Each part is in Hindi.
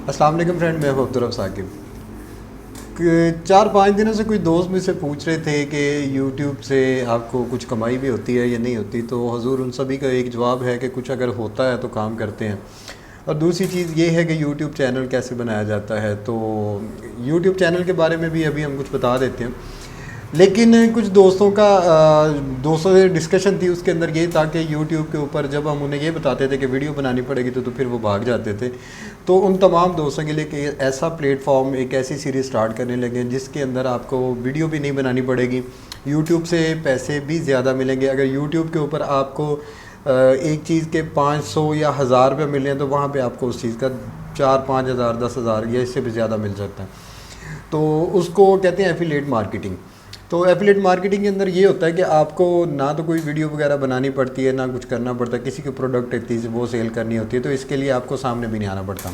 अस्सलाम वालेकुम फ्रेंड, मैं हूं अब्दुल साकिब। 4-5 दिनों से कोई दोस्त मुझसे पूछ रहे थे कि यूट्यूब से आपको कुछ कमाई भी होती है या नहीं होती। तो हजूर उन सभी का एक जवाब है कि कुछ अगर होता है तो काम करते हैं। और दूसरी चीज़ ये है कि यूट्यूब चैनल कैसे बनाया जाता है। तो यूट्यूब चैनल के बारे में भी अभी हम कुछ बता देते हैं। लेकिन कुछ दोस्तों से डिस्कशन थी, उसके अंदर ये था कि यूट्यूब के ऊपर जब हम उन्हें ये बताते थे कि वीडियो बनानी पड़ेगी तो फिर वो भाग जाते थे। तो उन तमाम दोस्तों के लिए कि ऐसा प्लेटफॉर्म, एक ऐसी सीरीज़ स्टार्ट करने लगे जिसके अंदर आपको वीडियो भी नहीं बनानी पड़ेगी, यूट्यूब से पैसे भी ज़्यादा मिलेंगे। अगर यूट्यूब के ऊपर आपको एक चीज़ के 500 या 1000 रुपये मिले हैं तो वहाँ पे आपको उस चीज़ का 4-5 हज़ार 10,000 या इससे भी ज़्यादा मिल सकता है। तो उसको कहते हैं एफिलिएट मार्केटिंग। तो एफिलिएट मार्केटिंग के अंदर ये होता है कि आपको ना तो कोई वीडियो वगैरह बनानी पड़ती है, ना कुछ करना पड़ता है, किसी की प्रोडक्ट इतनी वो सेल करनी होती है, तो इसके लिए आपको सामने भी नहीं आना पड़ता।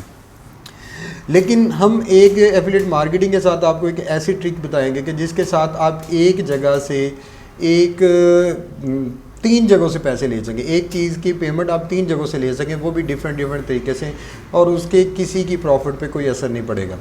लेकिन हम एक एफिलिएट मार्केटिंग के साथ आपको एक ऐसी ट्रिक बताएंगे कि जिसके साथ आप एक जगह से एक 3 जगहों से पैसे ले सकें। एक चीज़ की पेमेंट आप 3 जगहों से ले सकें, वो भी डिफरेंट डिफरेंट तरीके से, और उसके किसी की प्रॉफिट पे कोई असर नहीं पड़ेगा।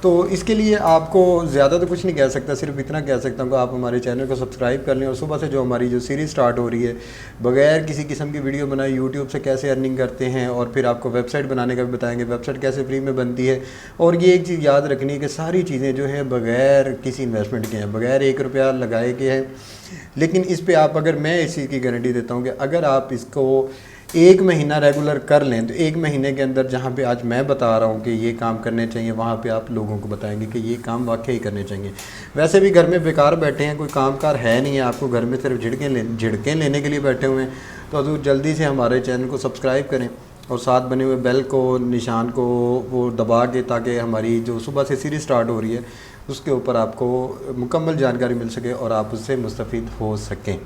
तो इसके लिए आपको ज़्यादा तो कुछ नहीं कह सकता, सिर्फ इतना कह सकता हूँ कि आप हमारे चैनल को सब्सक्राइब कर लें और सुबह से जो हमारी सीरीज़ स्टार्ट हो रही है, बगैर किसी किस्म की वीडियो बनाए यूट्यूब से कैसे अर्निंग करते हैं, और फिर आपको वेबसाइट बनाने का भी बताएंगे, वेबसाइट कैसे फ्री में बनती है। और ये एक चीज़ याद रखनी है कि सारी चीज़ें जो हैं बगैर किसी इन्वेस्टमेंट के हैं, बगैर 1 रुपया लगाए के हैं। लेकिन इस पर आप, अगर मैं इस चीज़ की गारंटी देता हूँ कि अगर आप इसको 1 महीना रेगुलर कर लें तो 1 महीने के अंदर जहाँ पे आज मैं बता रहा हूँ कि ये काम करने चाहिए, वहाँ पे आप लोगों को बताएंगे कि ये काम वाकई ही करने चाहिए। वैसे भी घर में बेकार बैठे हैं, कोई कामकार है नहीं है, आपको घर में सिर्फ झिड़कें लेने के लिए बैठे हुए हैं। तो हजूर जल्दी से हमारे चैनल को सब्सक्राइब करें और साथ बने हुए बेल को, निशान को वो दबा के, ताकि हमारी जो सुबह से सीरीज़ स्टार्ट हो रही है उसके ऊपर आपको मुकम्मल जानकारी मिल सके और आप उससे मुस्तफ़ीद हो सकें।